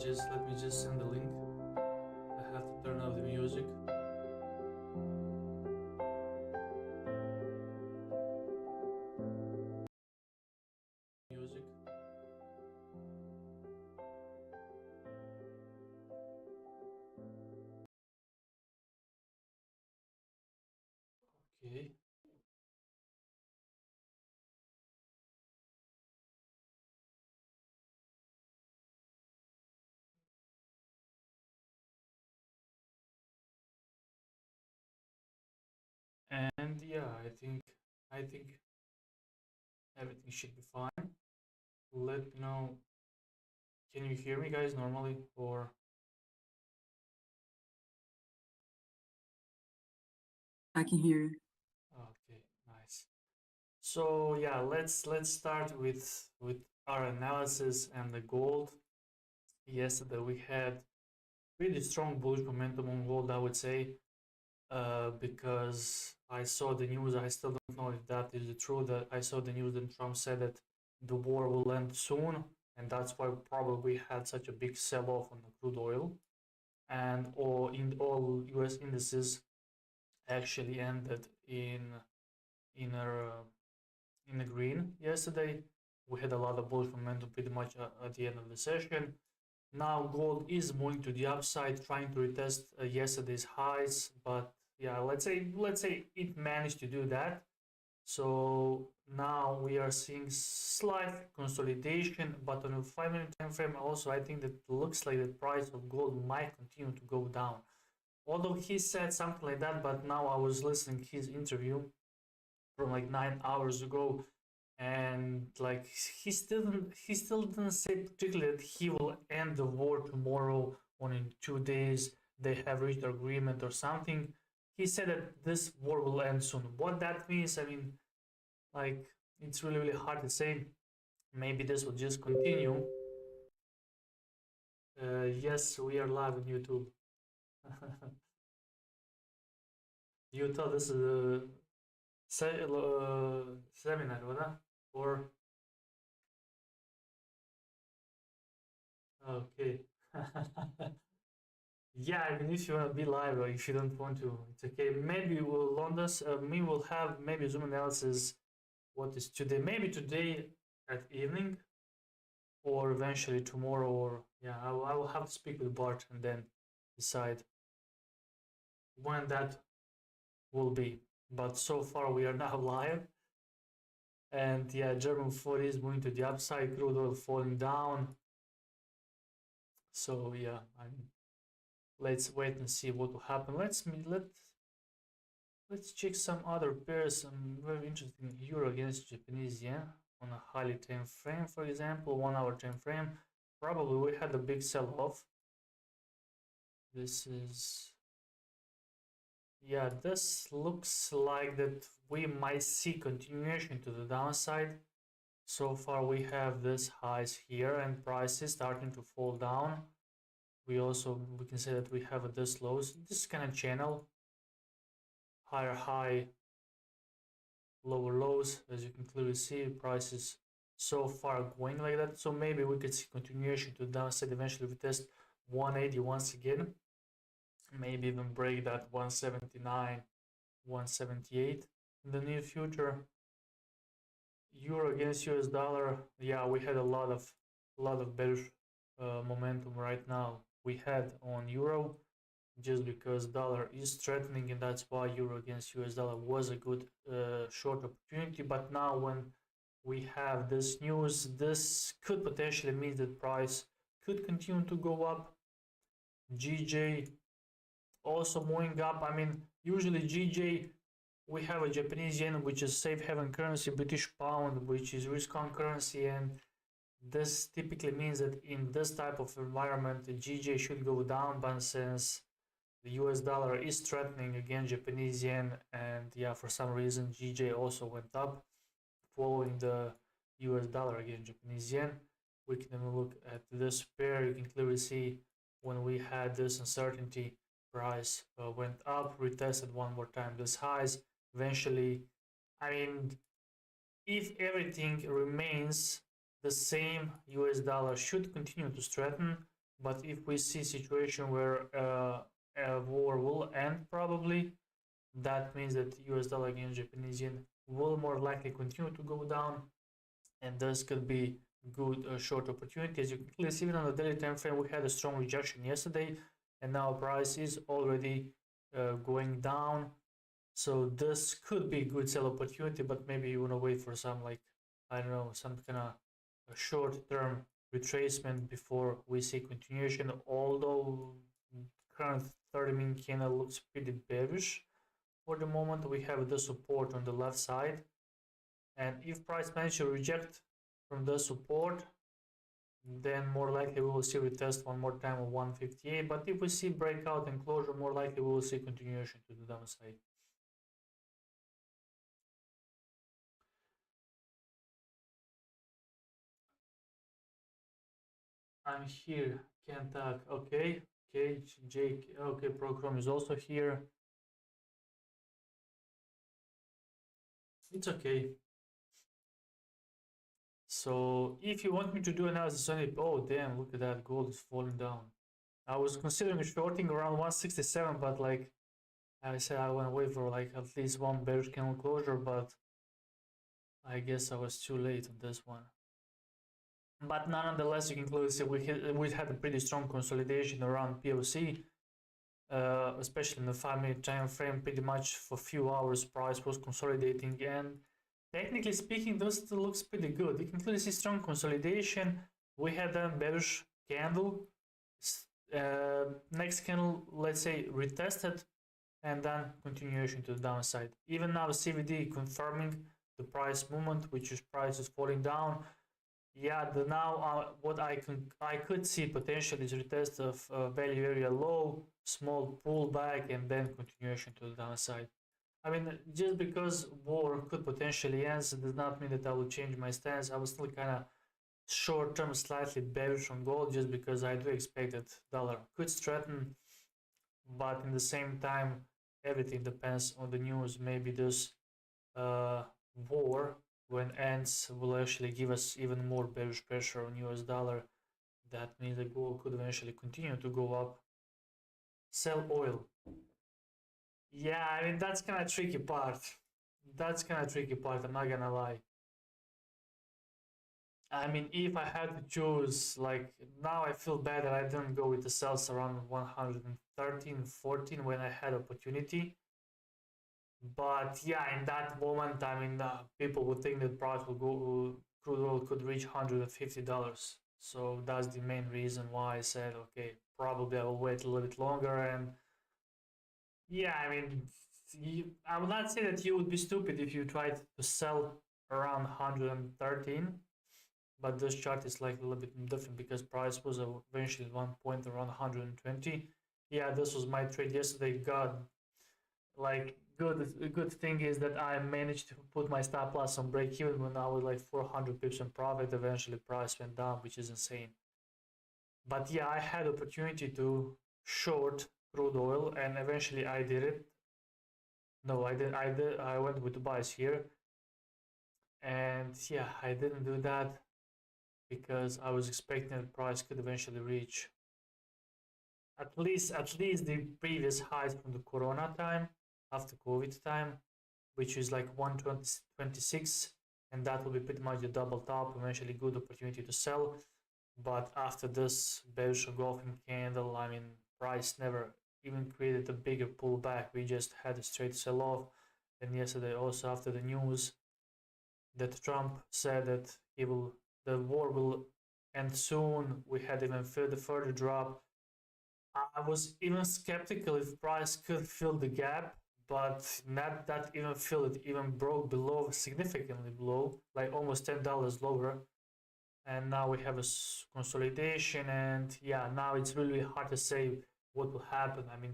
let me just send the link. I have to turn off the music. Okay. And yeah, I think everything should be fine. Let me know. Can you hear me guys normally or I can hear you. okay, nice. So yeah, let's start with our analysis and the gold. Yesterday we had pretty strong bullish momentum on gold, I would say, because I saw the news. I still don't know if that is true. That I saw the news that Trump said that the war will end soon, and that's why probably we had such a big sell-off on the crude oil, and all U.S. indices actually ended in a in the green yesterday. We had a lot of bullish momentum pretty much at the end of the session. Now gold is moving to the upside, trying to retest yesterday's highs, but yeah, let's say it managed to do that. So now we are seeing slight consolidation, but on a 5-minute time frame, also I think that looks like the price of gold might continue to go down. Although he said something like that, but now I was listening to his interview from like 9 hours ago, and like he still didn't say particularly that he will end the war tomorrow or in 2 days they have reached an agreement or something. He said that this war will end soon. What that means, I mean, like, it's really hard to say. Maybe this will just continue. Yes, we are live on YouTube. You thought this is a seminar, right? Or okay. Yeah, I mean, if you want to be live or if you don't want to, it's okay. Maybe we'll London's, me will have maybe Zoom analysis. What is today? Maybe today at evening, or eventually tomorrow. Or yeah, I will have to speak with Bart and then decide when that will be. But so far we are now live, and yeah, German 40 is moving to the upside. Crude oil falling down. So yeah, let's wait and see what will happen. Let's check some other pairs. Some very interesting euro against Japanese yen on a highly time frame, for example, 1 hour time frame. Probably we had a big sell-off. This is, yeah, this looks like that we might see continuation to the downside. So far we have this highs here and prices starting to fall down. We can say that we have this lows, this kind of channel, higher high, lower lows. As you can clearly see, prices so far going like that. So maybe we could see continuation to the downside. Eventually we test 180 once again, maybe even break that 179, 178 in the near future. Euro against US dollar, yeah, we had a lot of bearish momentum right now we had on euro, just because dollar is threatening, and that's why euro against US dollar was a good short opportunity. But now when we have this news, this could potentially mean that price could continue to go up. GJ also moving up. I mean, usually GJ, we have a Japanese yen, which is safe haven currency, British pound, which is risk on currency, and this typically means that in this type of environment, the GJ should go down. But since the US dollar is threatening against Japanese yen, and yeah, for some reason GJ also went up following the US dollar against Japanese yen. We can look at this pair. You can clearly see when we had this uncertainty, price went up, retested one more time this highs. Eventually, I mean, if everything remains the same, US dollar should continue to strengthen. But if we see situation where a war will end probably, that means that US dollar against Japanese yen will more likely continue to go down, and this could be good short opportunity. As you can clearly see, even on the daily time frame, we had a strong rejection yesterday, and now price is already going down. So this could be a good sell opportunity, but maybe you want to wait for some, like, I don't know, some kind of short-term retracement before we see continuation. Although current 30-minute candle looks pretty bearish for the moment, we have the support on the left side, and if price manages to reject from the support, then more likely we will see retest one more time of 158. But if we see breakout and closure, more likely we will see continuation to the downside. I'm here. Can't talk. Okay. Okay. Jake. Okay. Procrom is also here. It's okay. So if you want me to do analysis on it, oh damn, look at that, gold is falling down. I was considering shorting around 167, but like I said, I want to wait for like at least one bearish candle closure, but I guess I was too late on this one. But nonetheless, you can clearly see we had a pretty strong consolidation around POC, especially in the 5-minute time frame. Pretty much for a few hours, price was consolidating, and technically speaking, this still looks pretty good. You can clearly see strong consolidation. We had a bearish candle. Next candle, let's say, retested, and then continuation to the downside. Even now, CVD confirming the price movement, which is price is falling down. Yeah, what I could see potentially is retest of value area low, small pullback, and then continuation to the downside. I mean, just because war could potentially end does not mean that I will change my stance. I was still kind of short term slightly bearish on gold, just because I do expect that dollar could strengthen, but in the same time everything depends on the news. Maybe this war, when ends, will actually give us even more bearish pressure on US dollar. That means the gold could eventually continue to go up. Sell oil. Yeah, I mean, that's kind of tricky part. That's kind of tricky part, I'm not gonna lie. I mean, if I had to choose, like, now I feel bad that I didn't go with the sales around 113, 14 when I had opportunity. But yeah, in that moment, I mean, people would think that price will go, crude oil could reach $150. So that's the main reason why I said, okay, probably I will wait a little bit longer. And yeah, I mean, I would not say that you would be stupid if you tried to sell around 113, but this chart is like a little bit different because price was eventually at one point around 120. Yeah, this was my trade yesterday. God, like, good thing is that I managed to put my stop loss on break even when I was like 400 pips in profit. Eventually price went down, which is insane. But yeah, I had opportunity to short crude oil, and eventually I did it. No, I went with the buys here, and yeah, I didn't do that because I was expecting the price could eventually reach at least the previous highs from the Corona time, after COVID time, which is like 126, and that will be pretty much the double top, eventually good opportunity to sell. But after this bearish engulfing candle, I mean, price never even created a bigger pullback. We just had a straight sell off. And yesterday, also after the news that Trump said that the war will end soon, we had even further drop. I was even skeptical if price could fill the gap, but not that even fill it, even broke below, significantly below, like almost $10 lower. And now we have a consolidation, and yeah, now it's really hard to say what will happen. I mean,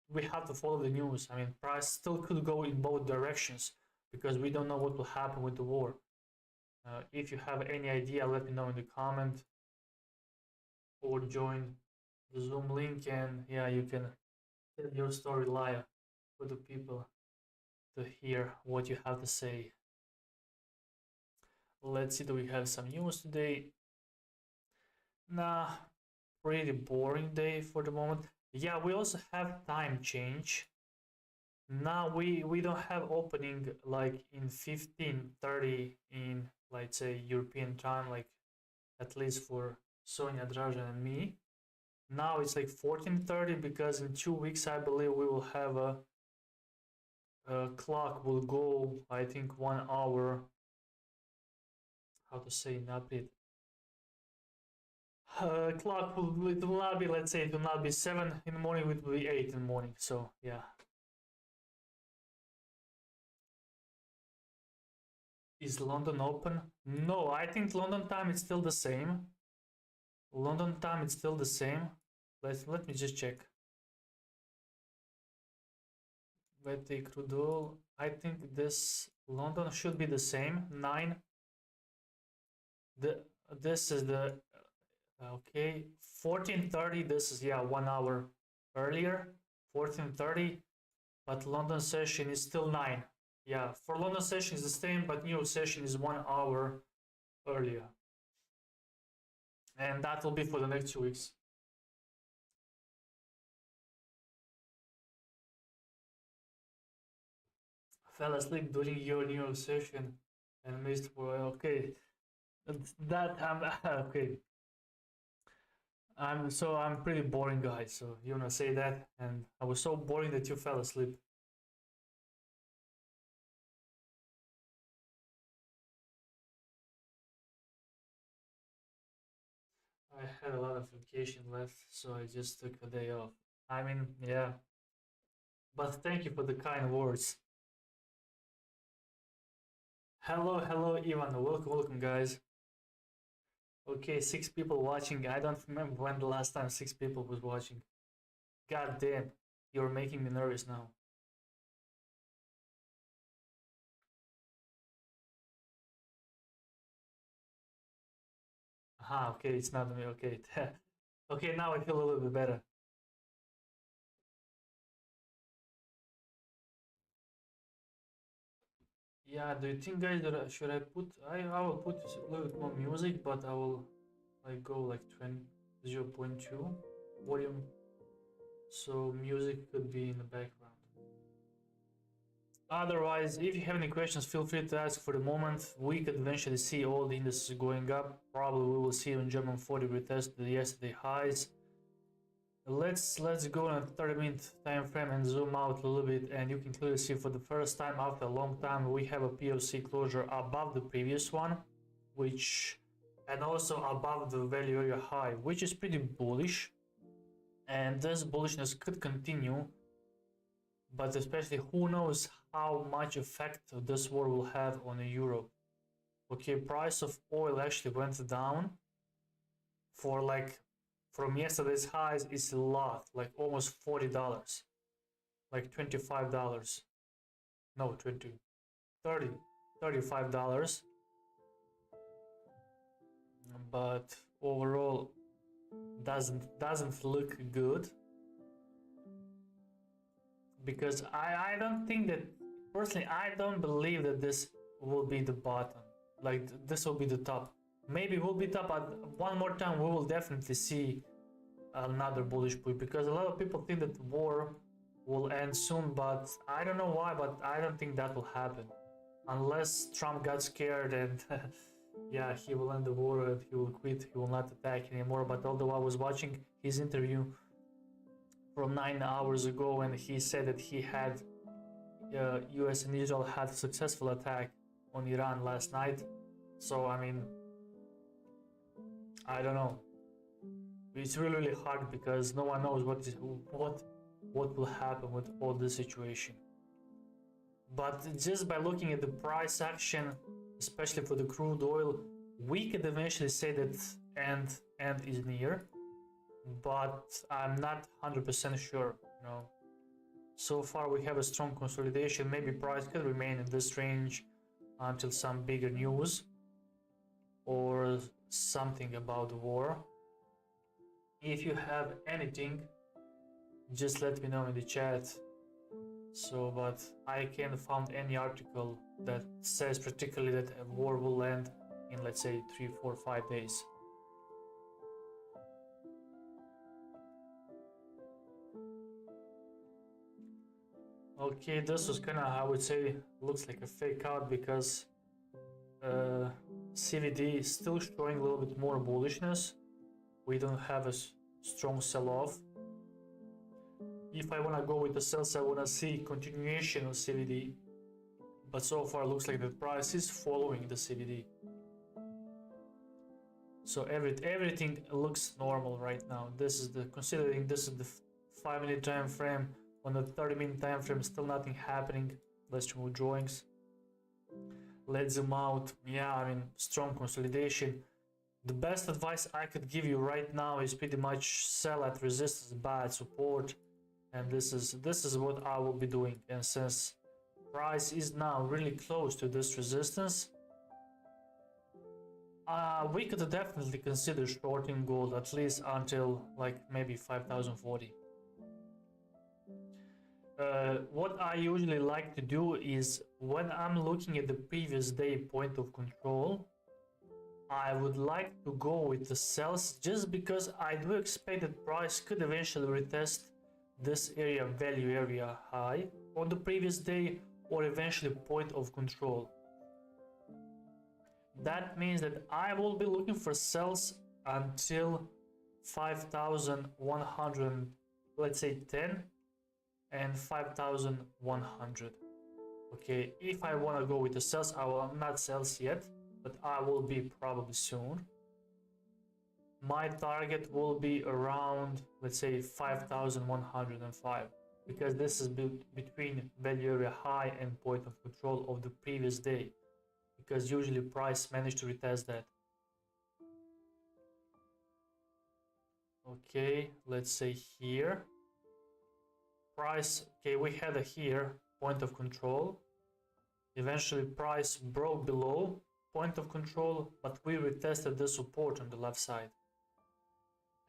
we have to follow the news. I mean, price still could go in both directions because we don't know what will happen with the war. If you have any idea, let me know in the comment or join the Zoom link, and yeah, you can tell your story live for the people to hear what you have to say. Let's see, do we have some news today? Nah, pretty boring day for the moment. Yeah, we also have time change. Now we don't have opening like in 15:30 in, let's say, European time, like at least for Sonia, Dražan, and me. Now it's like 14:30 because in 2 weeks I believe we will have a clock will go, I think, 1 hour. How to say not it? Clock it will not be, let's say, it will not be 7 in the morning, it will be 8 in the morning. So yeah. Is London open? No, I think London time is still the same. London time is still the same. Let me just check. Vete Crudo. I think this London should be the same. 9. This is the okay. 14:30. This is, yeah, 1 hour earlier. 14:30, but London session is still 9. Yeah, for London session is the same, but New York session is 1 hour earlier, and that will be for the next 2 weeks. Fell asleep during your New York session and missed for, okay. That I'm okay. I'm pretty boring guy, so you wanna say that, and I was so boring that you fell asleep. I had a lot of vacation left, so I just took a day off. I mean, yeah, but thank you for the kind words. Hello, hello, Ivan. Welcome, guys. Okay, 6 people watching. I don't remember when the last time 6 people was watching. God damn, you're making me nervous now. Aha, okay, it's not me. Okay, okay, now I feel a little bit better. Yeah, do you think, guys, that should I put? I will put a little bit more music, but I will like go like 20 0.2 volume, so music could be in the background. Otherwise, if you have any questions, feel free to ask. For the moment, we could eventually see all the indices going up. Probably we will see on German 40 retest the yesterday highs. Let's go on a 30-minute time frame and zoom out a little bit, and you can clearly see for the first time after a long time we have a POC closure above the previous one, which, and also above the value area high, which is pretty bullish, and this bullishness could continue, but especially who knows how much effect this war will have on Europe. Okay, price of oil actually went down for like, from yesterday's highs is a lot, like almost $40, like $25, no, 20, 30, $35, but overall doesn't look good, because I don't think that, personally, I don't believe that this will be the bottom, like this will be the top. Maybe we'll be top at one more time. We will definitely see another bullish push, because a lot of people think that the war will end soon, but I don't know why, but I don't think that will happen unless Trump got scared and yeah, he will end the war and he will quit, he will not attack anymore. But although I was watching his interview from 9 hours ago, and he said that he had US and Israel had a successful attack on Iran last night, so I mean, I don't know. It's really hard because no one knows what will happen with all this situation. But just by looking at the price action, especially for the crude oil, we could eventually say that end is near, but I'm not 100% sure. So far we have a strong consolidation. Maybe price could remain in this range until some bigger news or something about the war. If you have anything, just let me know in the chat. So, but I can't find any article that says particularly that a war will end in, let's say, 3, 4, 5 days. Okay, this was kind of, I would say, looks like a fake out because CVD is still showing a little bit more bullishness. We don't have a strong sell-off. If I want to go with the sells, I want to see continuation of CVD, but so far looks like the price is following the CVD. So everything looks normal right now. This is the, considering this is the 5-minute time frame, on the 30-minute time frame still nothing happening. Let's remove drawings. Let's zoom out. Yeah, I mean, strong consolidation. The best advice I could give you right now is pretty much sell at resistance, buy at support, and this is what I will be doing. And since price is now really close to this resistance, we could definitely consider shorting gold at least until like maybe 5040. What I usually like to do is when I'm looking at the previous day point of control, I would like to go with the sells just because I do expect that price could eventually retest this area, value area high on the previous day, or eventually point of control. That means that I will be looking for sells until 5100, let's say 10 and 5100. Okay, if I want to go with the sells, I will not sells yet, but I will be probably soon. My target will be around, let's say 5105, because this is between value area high and point of control of the previous day, because usually price managed to retest that. Okay, let's say here price, okay, we had a here point of control. Eventually price broke below point of control, but we retested the support on the left side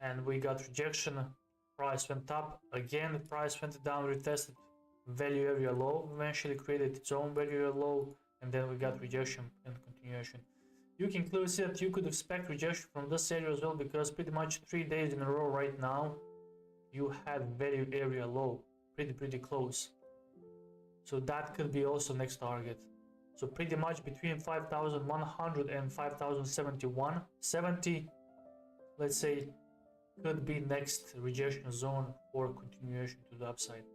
and we got rejection. Price went up again, price went down, retested value area low, eventually created its own value area low, and then we got rejection and continuation. You can clearly see that you could expect rejection from this area as well, because pretty much 3 days in a row right now you had value area low pretty close, so that could be also next target. So pretty much between 5100 and 5071, 70, let's say, could be next rejection zone or continuation to the upside.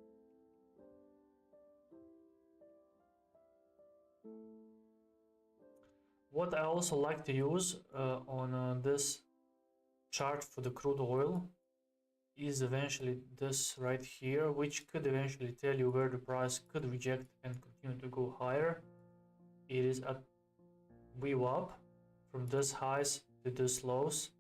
What I also like to use on this chart for the crude oil is eventually this right here, which could eventually tell you where the price could reject and continue to go higher. It is at VWAP from this highs to this lows,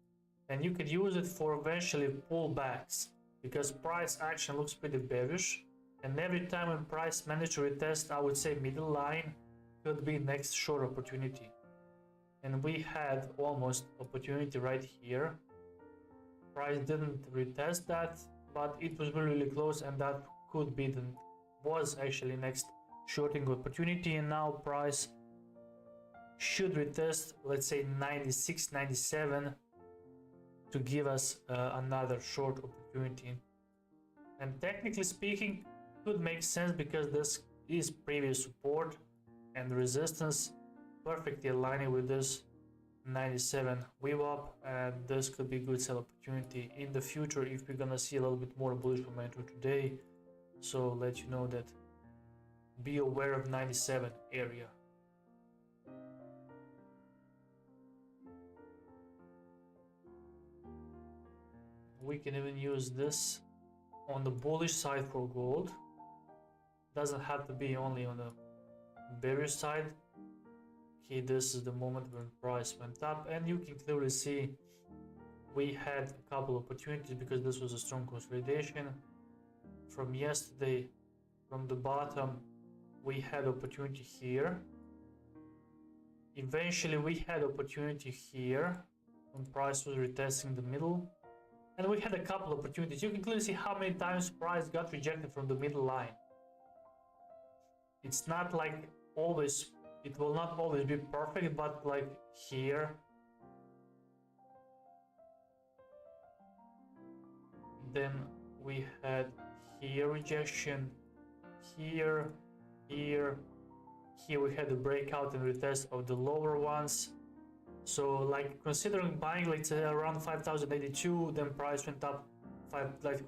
and you could use it for eventually pullbacks, because price action looks pretty bearish, and every time when price managed to retest, I would say middle line, could be next short opportunity. And we had almost opportunity right here. Price didn't retest that, but it was really close, and that could be the was actually next shorting opportunity. And now price should retest, let's say 96, 97 to give us another short opportunity. And technically speaking, could make sense because this is previous support and resistance, perfectly aligning with this 97 VWAP, and this could be good sell opportunity in the future if we're gonna see a little bit more bullish momentum today. So let you know that be aware of 97 area. We can even use this on the bullish side for gold. Doesn't have to be only on the bearish side. Okay, this is the moment when price went up, and you can clearly see we had a couple opportunities because this was a strong consolidation from yesterday. From the bottom we had opportunity here, eventually we had opportunity here when price was retesting the middle, and we had a couple opportunities. You can clearly see how many times price got rejected from the middle line. It's not like always, it will not always be perfect, but like here, then we had here rejection, here, here, here we had the breakout and retest of the lower ones. So like considering buying like around 5082, then price went up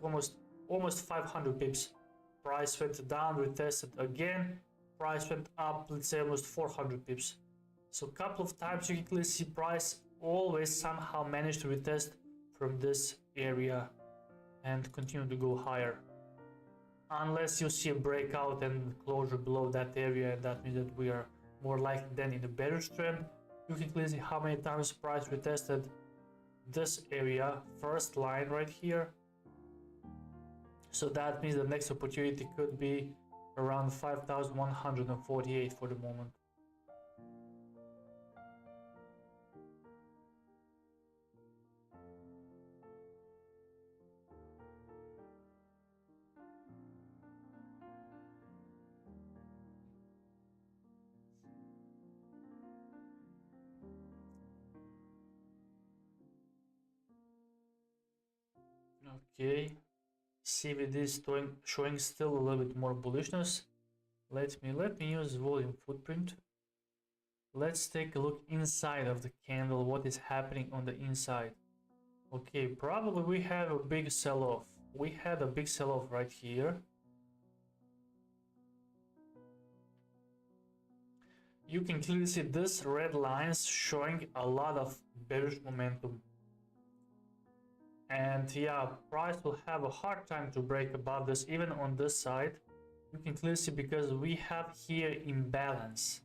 almost 500 pips. Price went down, retested again, price went up, let's say almost 400 pips. So a couple of times you can clearly see price always somehow managed to retest from this area and continue to go higher. Unless you see a breakout and closure below that area, and that means that we are more likely than in the bearish trend. You can clearly see how many times price retested this area, first line right here. So that means the next opportunity could be around 5148 for the moment. Okay, CVD is showing still a little bit more bullishness. Let me use volume footprint. Let's take a look inside of the candle, what is happening on the inside. Okay, probably we have a big sell-off. We had a big sell-off right here. You can clearly see this red lines showing a lot of bearish momentum. And yeah, price will have a hard time to break above this, even on this side. You can clearly see because we have here imbalance.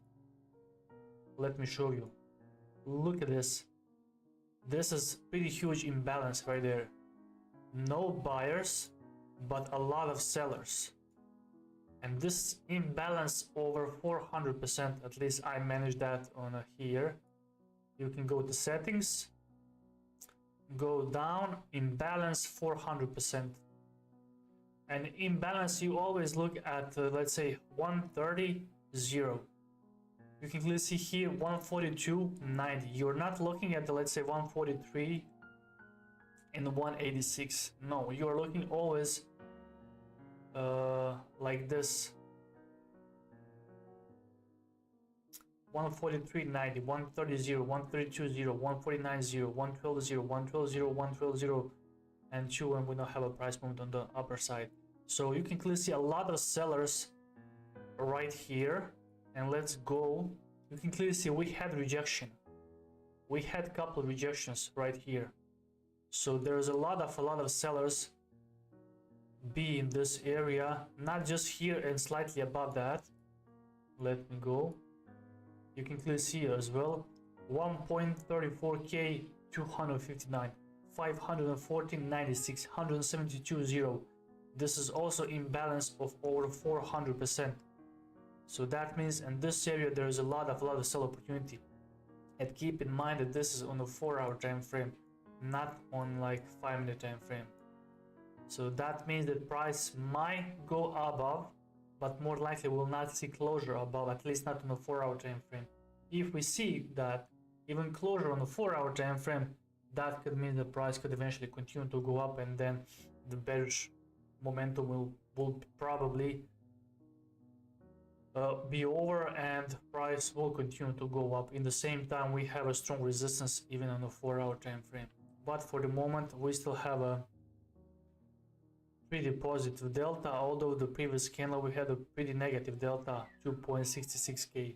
Let me show you. Look at this. This is pretty huge imbalance right there. No buyers, but a lot of sellers. And this imbalance over 400%, at least I managed that on here. You can go to settings, go down, imbalance 400%. And imbalance, you always look at let's say 130, 0. You can clearly see here 142.90. You're not looking at the, let's say, 143 and 186. No, you're looking always like this. 143.90, 130.0, 132.0, 149.0, 112.0, 112.0, 112.0, and 2, and we now have a price movement on the upper side. So you can clearly see a lot of sellers right here. And let's go. You can clearly see we had rejection. We had a couple of rejections right here. So there's a lot of sellers be in this area, not just here and slightly above that. Let me go. You can clearly see as well 1.34k 259, 514.96, 172.0. This is also imbalance of over 400%. So that means in this area there is a lot of sell opportunity. And keep in mind that this is on a 4-hour time frame, not on like 5-minute time frame. So that means that price might go above, but more likely will not see closure above, at least not on a 4-hour time frame. If we see that even closure on a 4-hour time frame, that could mean the price could eventually continue to go up, and then the bearish momentum will probably be over and price will continue to go up. In the same time, we have a strong resistance even on a 4-hour time frame. But for the moment, we still have a pretty positive delta, although the previous candle we had a pretty negative delta, 2.66k.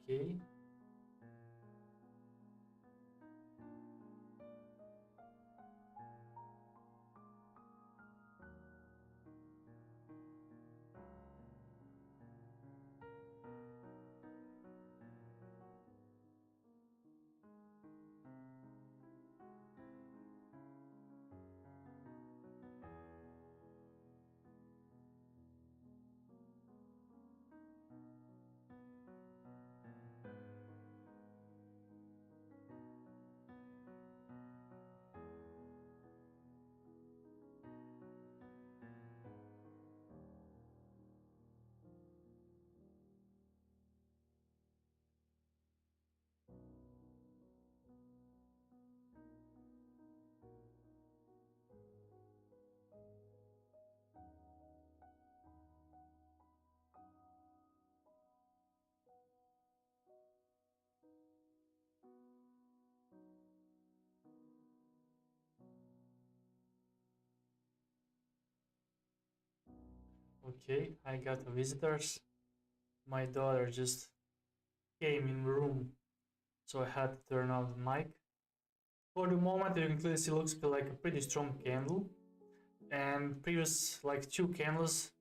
Okay. Okay, I got visitors. My daughter just came in the room, so I had to turn on the mic. For the moment, you can clearly see looks like a pretty strong candle, and previous like two candles,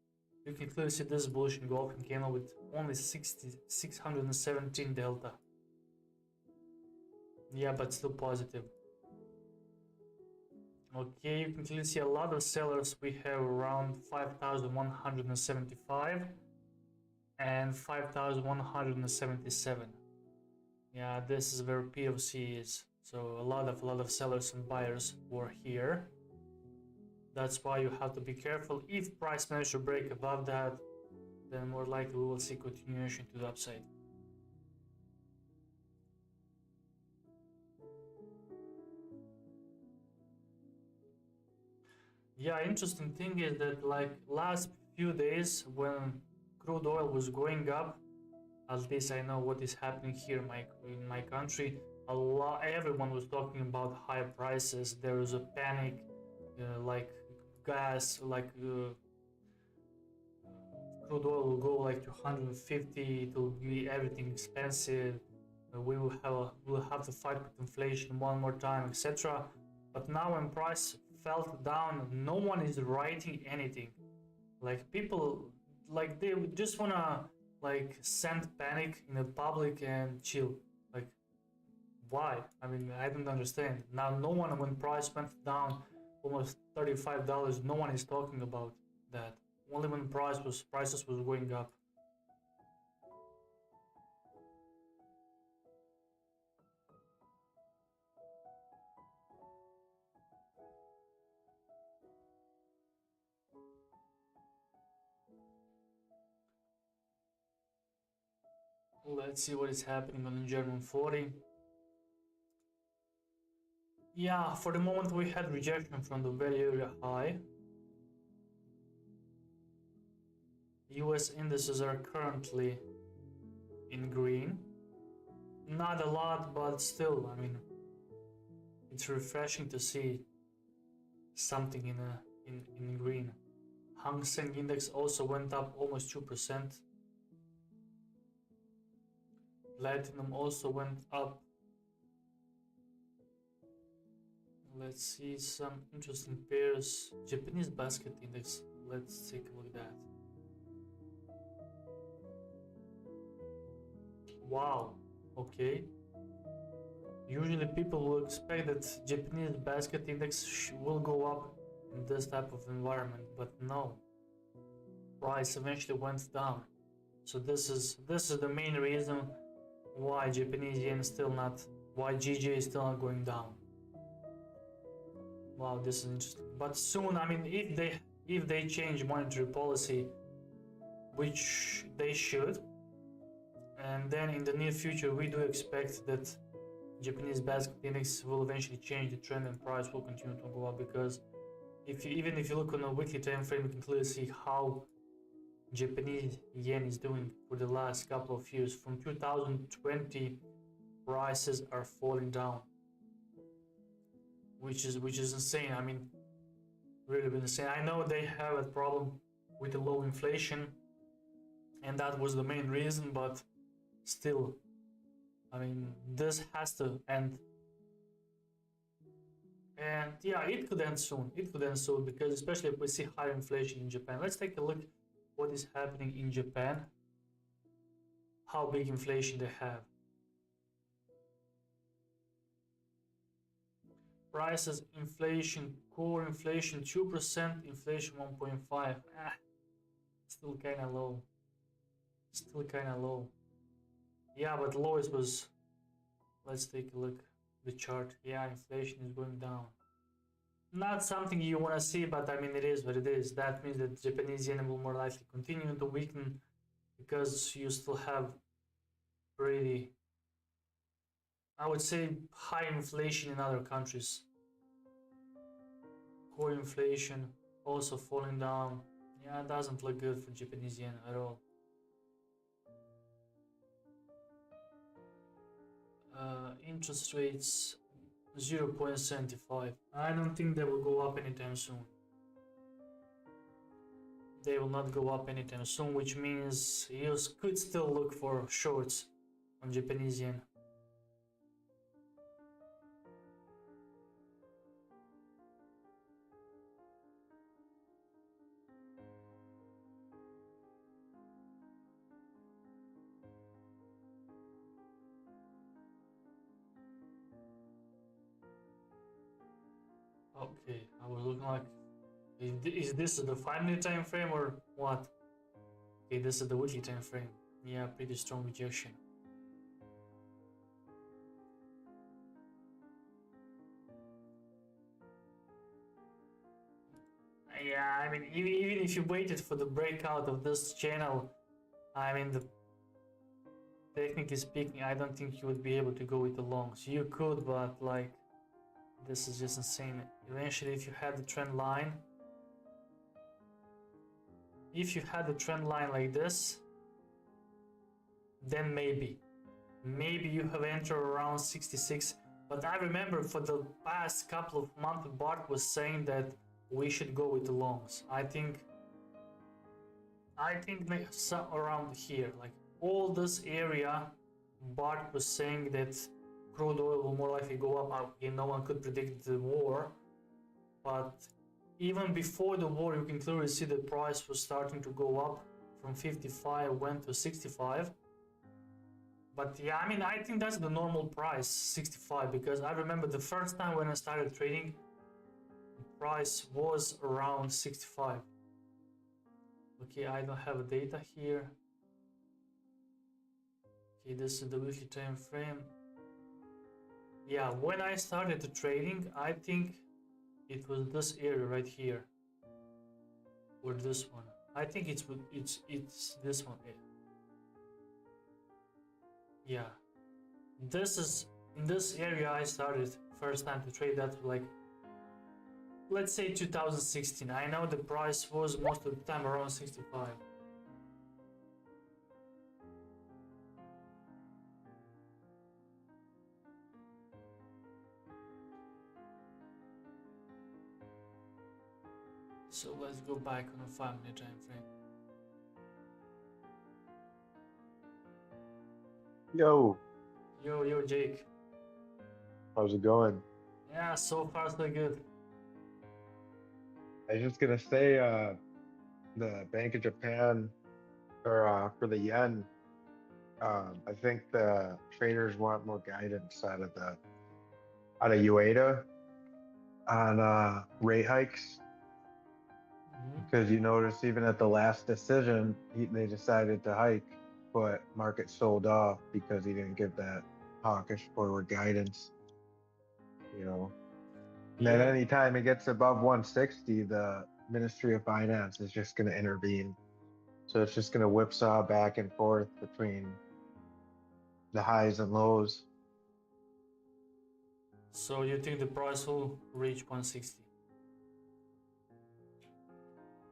you can clearly see this bullish engulfing candle with only 617 delta. Yeah, but still positive. Okay, you can clearly see a lot of sellers. We have around 5,175 and 5,177. Yeah, this is where POC is. So a lot of sellers and buyers were here. That's why you have to be careful. If price managed to break above that, then more likely we will see continuation to the upside. Yeah, interesting thing is that like last few days when crude oil was going up, at least I know what is happening here in my country. Everyone was talking about high prices. There was a panic, like gas, like crude oil will go like to 150. It will be everything expensive. We'll have to fight with inflation one more time, etc. But now when price fell down, no one is writing anything. Like people, like they just wanna like send panic in the public and chill. Like why? I mean, I don't understand. Now no one, when price went down almost $35, no one is talking about that. Only when prices was going up. Let's see what is happening on the German 40. Yeah, for the moment we had rejection from the very area high. US indices are currently in green. Not a lot, but still, I mean, it's refreshing to see something in green. Hang Seng index also went up almost 2%. Platinum also went up. Let's see some interesting pairs. Japanese basket index. Let's take a look at that. Wow. Okay. Usually people will expect that Japanese basket index will go up in this type of environment, but no. Price eventually went down. So this is the main reason why Japanese yen is still not, why GJ is still not going down. Wow, this is interesting. But soon, I mean, if they change monetary policy, which they should, and then in the near future we do expect that Japanese basket index will eventually change the trend and price will continue to go up, because even if you look on a weekly time frame, you can clearly see how Japanese yen is doing for the last couple of years. From 2020, prices are falling down, which is insane. I mean, really insane. I know they have a problem with the low inflation, and that was the main reason, but still, I mean, this has to end. And yeah, it could end soon. It could end soon, because especially if we see higher inflation in Japan. Let's take a look what is happening in Japan. How big inflation they have. Prices, inflation, core inflation 2%, inflation 1.5. Still kind of low. Still kind of low. Yeah, but lowest was, let's take a look the chart. Yeah, inflation is going down. Not something you want to see, but I mean, it is what it is. That means that Japanese yen will more likely continue to weaken, because you still have pretty, I would say, high inflation in other countries. Core inflation also falling down. Yeah, it doesn't look good for Japanese yen at all. Interest rates 0.75. I don't think they will go up anytime soon. they will not go up anytime soon, which means you could still look for shorts on Japanese yen. Okay, I was looking like, is this the 5 minute time frame or what? Okay, this is the weekly time frame. Yeah, pretty strong rejection. Yeah, I mean, even if you waited for the breakout of this channel, I mean, technically speaking, I don't think you would be able to go with the longs. You could, but like, this is just insane. Eventually, if you had the trend line, like this, then maybe you have entered around 66. But I remember for the past couple of months, Bart was saying that we should go with the longs. I think around here, like all this area, Bart was saying that crude oil will more likely go up. Okay, no one could predict the war, but even before the war, you can clearly see the price was starting to go up from 55, went to 65. But yeah, I mean, I think that's the normal price, 65, because I remember the first time when I started trading, the price was around 65. Okay, I don't have data here. Okay, this is the weekly time frame. Yeah, when I started the trading, I think it was this area right here, or this one. I think it's this one. Yeah, this is in this area I started first time to trade. That like, let's say 2016. I know the price was most of the time around 65. So let's go back on a 5 minute time frame. Yo, Yo, Jake. how's it going? Yeah, so far so good. I was just gonna say, the Bank of Japan or for the yen, I think the traders want more guidance out of UEDA on rate hikes because you notice even at the last decision, they decided to hike, but market sold off because he didn't give that hawkish forward guidance, you know. And then Yeah, anytime it gets above 160, the Ministry of Finance is just going to intervene. So it's just going to whipsaw back and forth between the highs and lows. so you think the price will reach 160?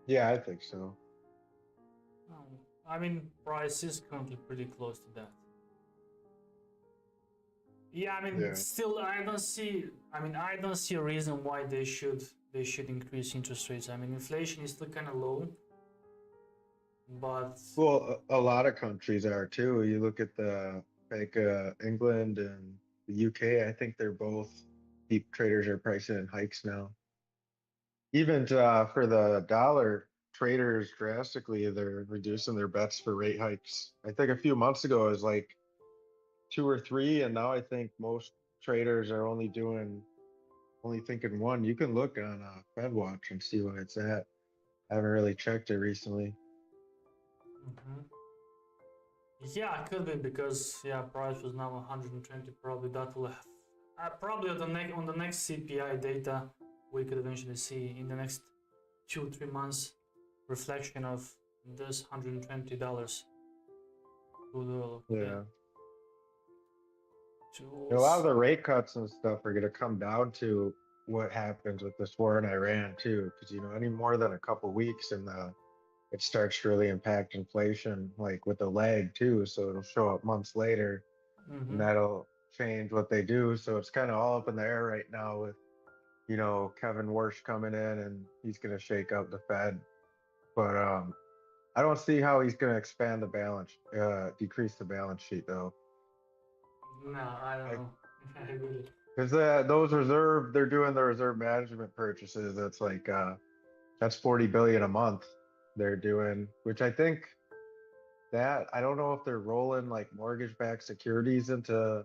Yeah, I think so. I mean, price is currently pretty close to that. Yeah, I mean, Yeah. still, I don't see. I mean, I don't see a reason why they should increase interest rates. I mean, inflation is still kind of low, but Well, a lot of countries are too. You look at the Bank of England and the UK, I think they're both deep traders are pricing in hikes now. Even for the dollar, traders drastically, they're reducing their bets for rate hikes. I think a few months ago it was like two or three, and now I think most traders are only thinking one. You can look on Fed Watch and see what it's at. I haven't really checked it recently. mhm. Yeah, it could be because yeah, price was now 120. Probably that will have probably on the next CPI data we could eventually see in the next 2-3 months reflection of this $120 crude oil. Okay, Yeah. And a lot of tools. the rate cuts and stuff are going to come down to what happens with this war in Iran too, because any more than a couple weeks and it starts to really impact inflation, like with the lag too. So it'll show up months later, and Mm-hmm. that'll change what they do. So it's kind of all up in the air right now with Kevin Warsh coming in and he's going to shake up the Fed. But I don't see how he's going to expand the decrease the balance sheet though. No, I don't know. I really. Because they're doing the reserve management purchases. That's like that's 40 billion a month they're doing, which I think that I don't know if they're rolling like mortgage-backed securities into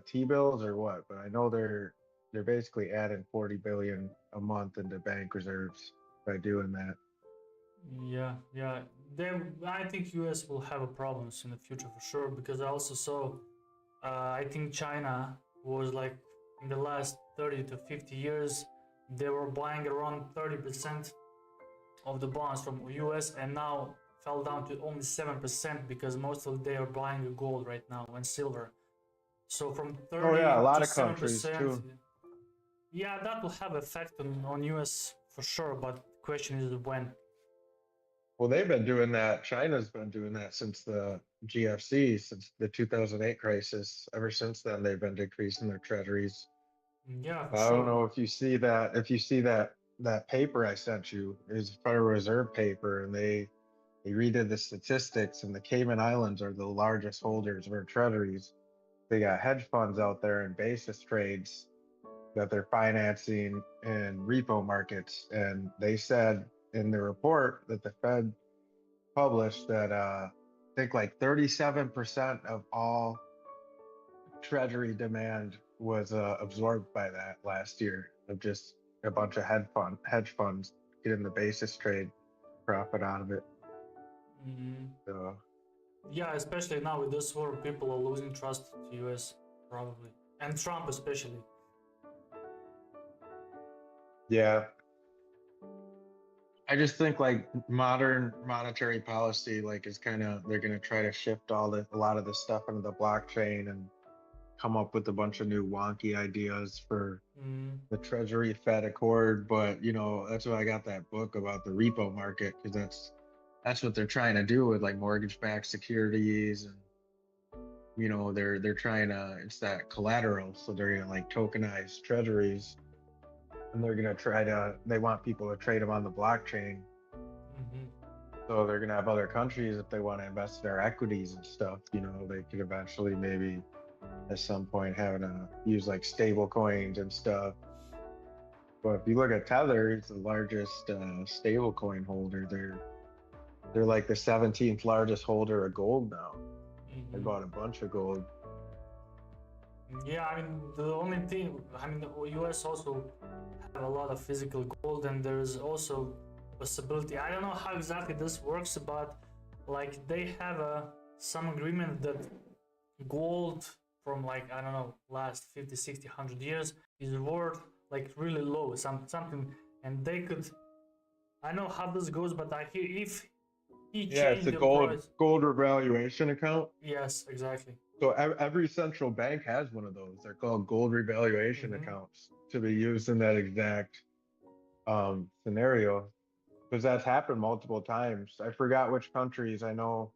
T-bills or what, but I know they're basically adding 40 billion a month into bank reserves by doing that. Yeah, yeah. I think US will have a problems in the future for sure because I also saw. I think China was like in the last 30 to 50 years, they were buying around 30% of the bonds from US and now fell down to only 7% because most of they are buying gold right now and silver. So from Oh yeah, a 30 lot to of countries 7%, too. yeah, that will have effect on US for sure, but the question is when. Well, they've been doing that. China's been doing that since the GFC, since the 2008 crisis. Ever since then, they've been decreasing their treasuries. Yeah, for I don't sure. know if you see that. If you see that paper I sent you is Federal Reserve paper, and they redid the statistics, and the Cayman Islands are the largest holders of our treasuries. They got hedge funds out there and basis trades that they're financing in repo markets, and they said in the report that the Fed published that I think like 37% of all treasury demand was absorbed by that last year of just a bunch of hedge funds getting the basis trade profit out of it. Mhm. So Yeah, especially now with this war, people are losing trust to US probably, and Trump especially. yeah, I just think like modern monetary policy like is kind of they're gonna try to shift a lot of this stuff into the blockchain and come up with a bunch of new wonky ideas for Mm, the Treasury Fed Accord, but that's why I got that book about the repo market because that's what they're trying to do with like mortgage-backed securities and they're trying to it's that collateral, so they're gonna like tokenize treasuries and they're gonna try to they want people to trade them on the blockchain. mhm. So they're gonna have other countries if they want to invest in their equities and stuff, they could eventually maybe at some point having to use like stable coins and stuff. But if you look at Tether, it's the largest stable coin holder. They're like the 17th largest holder of gold now. They Mhm. bought a bunch of gold. Yeah, I mean the only thing, I mean the US also have a lot of physical gold, and there's also possibility. I don't know how exactly this works, but like they have some agreement that gold from like I don't know last 50, 60, 100 years is worth like really low, something, and they could. I know how this goes, but I hear if he Yeah, it's changed a the gold price. gold revaluation account. Yes, exactly. So every central bank has one of those. They're called gold revaluation Mm-hmm. accounts to be used in that exact scenario because that's happened multiple times. I forgot which countries. I know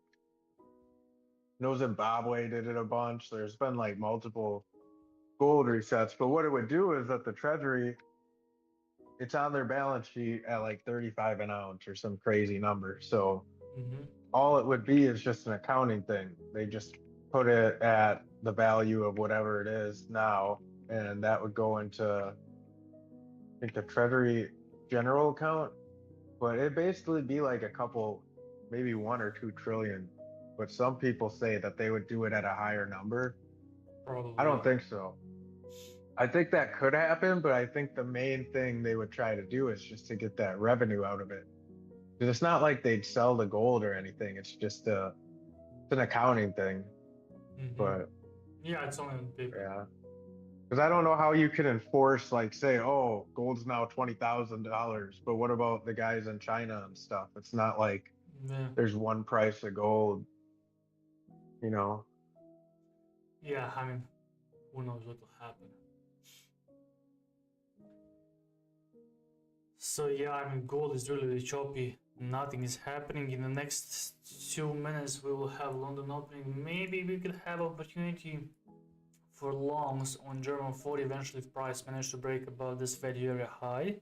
Zimbabwe did it a bunch. There's been like multiple gold resets, but what it would do is that the treasury it's on their balance sheet at like 35 an ounce or some crazy number. So Mm-hmm. all it would be is just an accounting thing. They just put it at the value of whatever it is now, and that would go into think the Treasury general account, but it basically be like a couple, maybe 1 or 2 trillion. But some people say that they would do it at a higher number. I Probably, don't yeah. think so. I think that could happen, but I think the main thing they would try to do is just to get that revenue out of it. Because it's not like they'd sell the gold or anything. It's an accounting thing. Mm-hmm. But Yeah, it's only on paper. yeah, because I don't know how you can enforce like say, oh, gold's now $20,000, but what about the guys in China and stuff? It's not like Yeah, there's one price of gold, you know. yeah. I mean, who knows what will happen? So yeah, I mean, gold is really choppy. Nothing is happening. In the next 2 minutes, we will have London opening. Maybe we could have opportunity for longs on German 40 eventually if price managed to break above this Fed area high.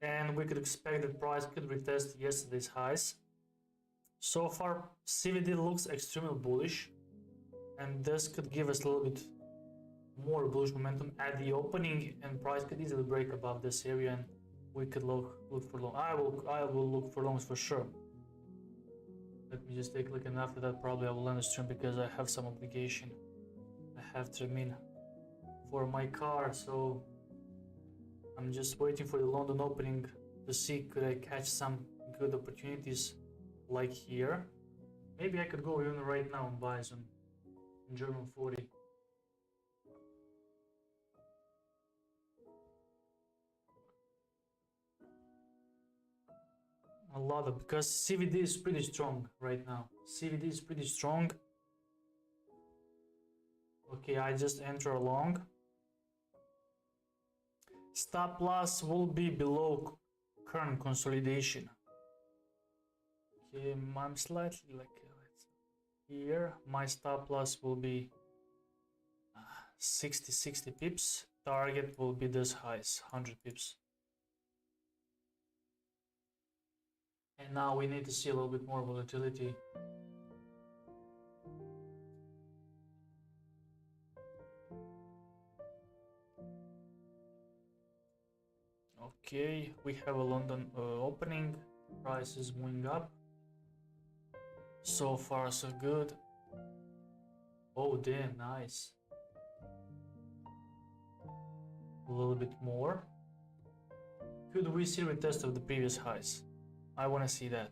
and we could expect that price could retest yesterday's highs. So far, CVD looks extremely bullish, and this could give us a little bit more bullish momentum at the opening, and price could easily break above this area, and we could look for long. I will look for longs for sure. Let me just take a look, and after that probably I will end the stream because I have some obligation. I have to termine for my car, so I'm just waiting for the London opening to see could I catch some good opportunities like here. Maybe I could go even right now and buy some German 40. A lot of, because CVD is pretty strong right now. CVD is pretty strong. Okay, I just enter along. Stop loss will be below current consolidation. Okay, I'm slightly like here. My stop loss will be 60 pips. Target will be this highs, 100 pips. And now we need to see a little bit more volatility. Okay, we have a London opening. Price is moving up. So far so good. Oh damn, nice. A little bit more. Could we see a retest of the previous highs? I want to see that.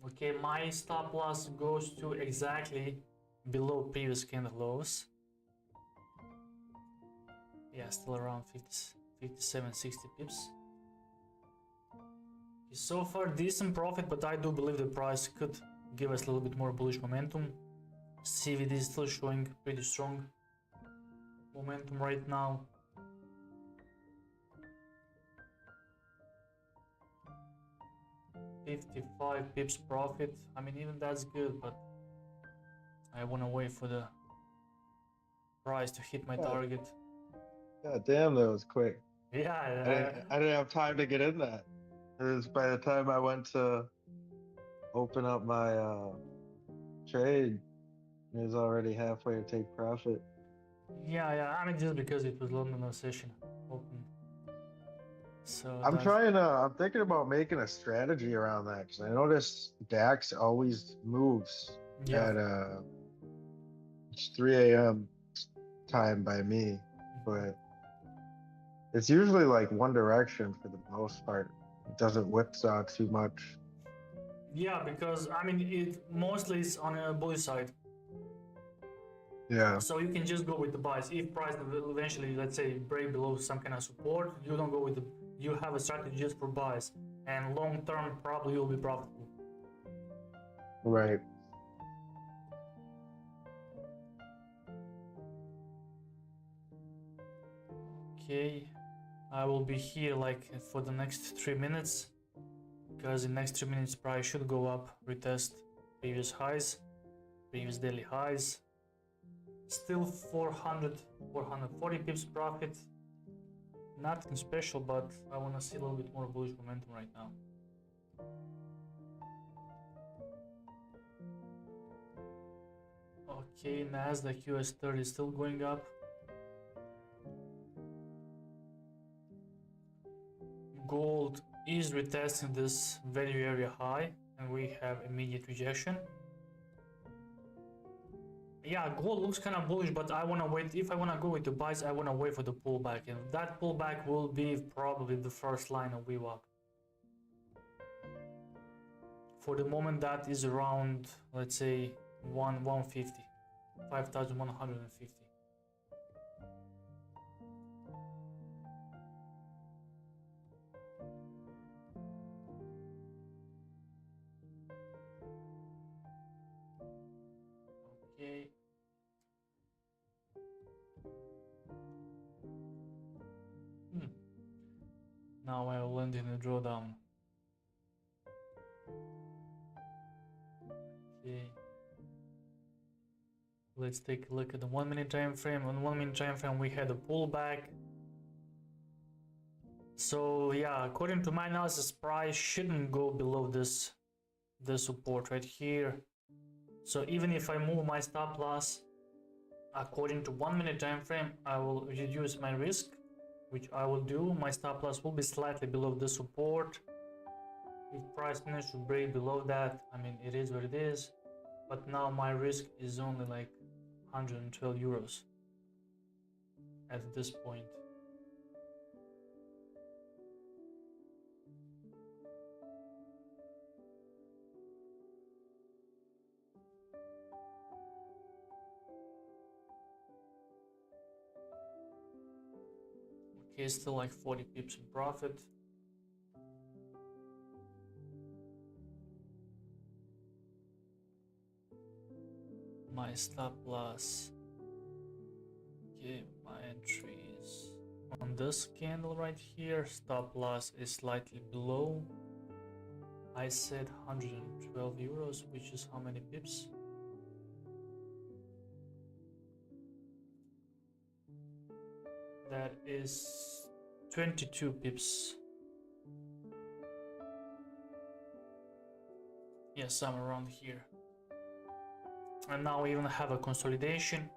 Okay, my stop loss goes to exactly below previous candle lows. Yeah, still around 57, 60 pips. So far decent profit, but I do believe the price could give us a little bit more bullish momentum. CVD is still showing pretty strong momentum right now. $55 pips profit. I mean, even that's good, but I want to wait for the price to hit my target. God damn, that was quick. Yeah, I didn't have time to get in that. It was by the time I went to open up my trade, it was already halfway to take profit. yeah. I mean, just because it was London session open. So I'm thinking about making a strategy around that because I notice DAX always moves yeah. at it's 3 a.m. time by me, but it's usually like one direction for the most part. It doesn't whipsaw too much. Yeah, because I mean, it mostly is on a bullish side. Yeah. So you can just go with the buys. If price will eventually, let's say, break below some kind of support, you don't go with the. You have a strategy just for buys, and long term probably you'll be profitable. Right. Okay, I will be here like for the next 3 minutes, because in next 3 minutes price should go up, retest previous highs, previous daily highs. Still 440 pips profit. Nothing special, but I want to see a little bit more bullish momentum right now. Okay, Nasdaq US 30 is still going up. Gold is retesting this value area high, and we have immediate rejection. Yeah, gold looks kind of bullish, but I want to wait. If I want to go with the buys, I want to wait for the pullback, and that pullback will be probably the first line of VWAP. For the moment, that is around, let's say, 150, 5,150. Okay. Now I will end in a drawdown. Okay. Let's take a look at the 1 minute time frame. On 1 minute time frame we had a pullback. So yeah, according to my analysis, price shouldn't go below this support right here. So even if I move my stop loss according to 1 minute time frame, I will reduce my risk, which I will do. My stop loss will be slightly below the support. If price managed to break below that, I mean, it is what it is. But now my risk is only like 112 euros at this point. Okay, still like 40 pips in profit. My stop loss. Okay, my entries on this candle right here. Stop loss is slightly below. I said 112 euros, which is how many pips? That is 22 pips. Yes, somewhere around here. And now we even have a consolidation.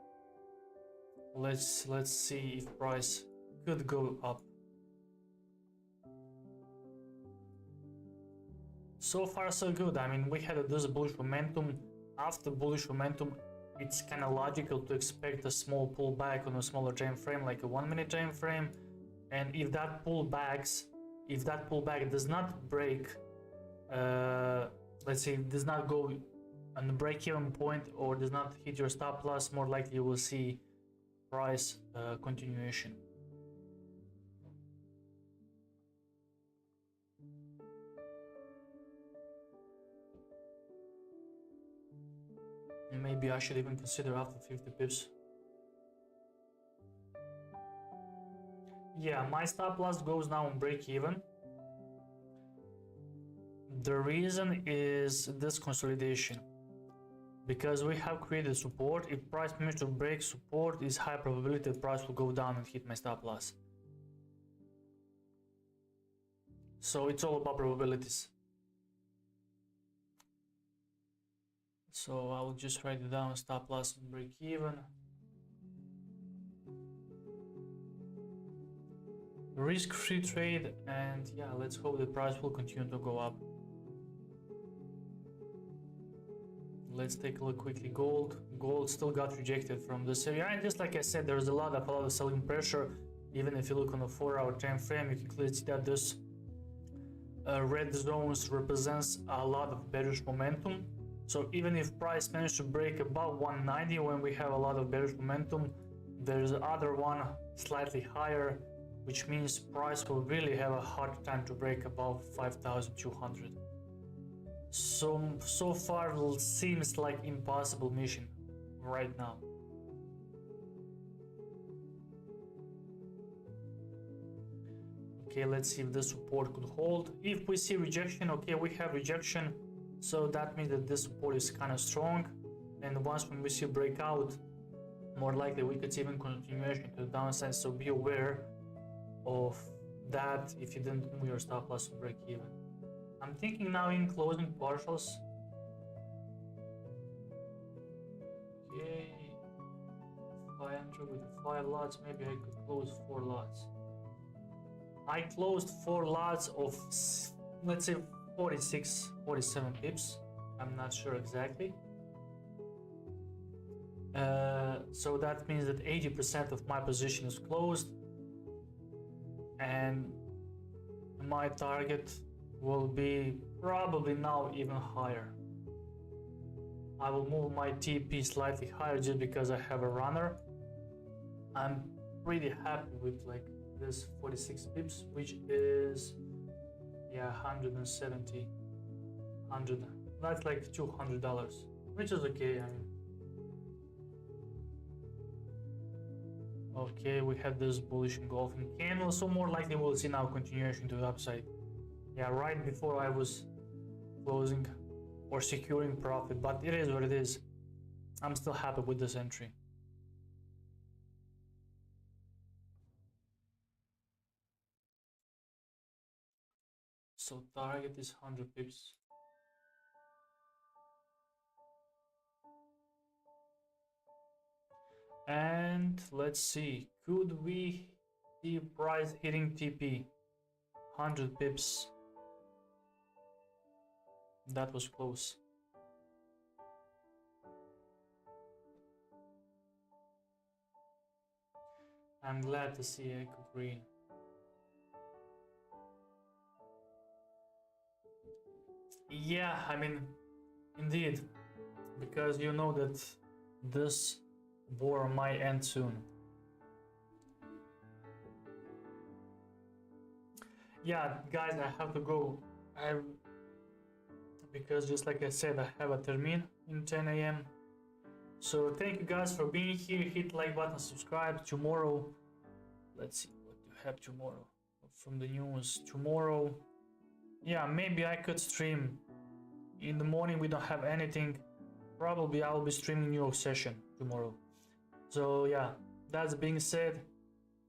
Let's see if price could go up. So far so good. I mean, we had this bullish momentum. After bullish momentum, it's kind of logical to expect a small pullback on a smaller time frame, like a 1 minute time frame. And if that pullback does not break, let's say does not go on the break-even point or does not hit your stop loss, more likely you will see price continuation. Maybe I should even consider after 50 pips. Yeah, my stop loss goes now on break even. The reason is this consolidation. Because we have created support. If price manages to break support, is high probability that price will go down and hit my stop loss. So it's all about probabilities. So I will just write it down, stop loss and break even. Risk-free trade, and yeah, let's hope the price will continue to go up. Let's take a look quickly. Gold still got rejected from this area, and just like I said, there's a lot of selling pressure. Even if you look on a 4-hour time frame, you can clearly see that this red zones represents a lot of bearish momentum. So even if price managed to break above 190 when we have a lot of bearish momentum, there's other one slightly higher, which means price will really have a hard time to break above 5,200. So far it seems like impossible mission right now. Okay, let's see if the support could hold. If we see rejection, okay, we have rejection, so that means that this support is kind of strong. And once when we see breakout, more likely we could see even continuation to the downside, so be aware of that if you didn't move your stop loss to break even. I'm thinking now in closing partials. Okay, if I enter with 5 lots, maybe I could close 4 lots. I closed 4 lots of, let's say, 46, 47 pips. I'm not sure exactly. So that means that 80% of my position is closed, and my target will be probably now even higher. I will move my TP slightly higher just because I have a runner. I'm pretty happy with like this 46 pips, which is, yeah, 170, 100. That's like $200, which is okay. I mean, okay, we have this bullish engulfing candle, so more likely we'll see now continuation to the upside. Yeah, right before I was closing or securing profit, but it is what it is. I'm still happy with this entry. So target is 100 pips. And let's see, could we see price hitting TP? 100 pips. That was close. I'm glad to see Echo Green. Yeah, I mean, indeed, because you know that this war might end soon. Yeah, guys, I have to go. Because just like I said, I have a termin in 10 a.m. So thank you guys for being here. Hit like button, subscribe. Tomorrow, let's see what you have tomorrow from the news. Tomorrow, yeah, maybe I could stream. In the morning we don't have anything. Probably I'll be streaming New York session tomorrow. So yeah, that's being said,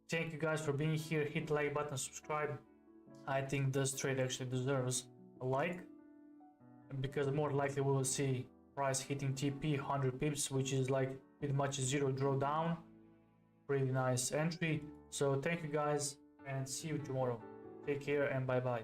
thank you guys for being here. Hit like button, subscribe. I think this trade actually deserves a like, because more likely we will see price hitting TP 100 pips, which is like pretty much zero drawdown. Pretty nice entry. So thank you guys and see you tomorrow. Take care and bye bye.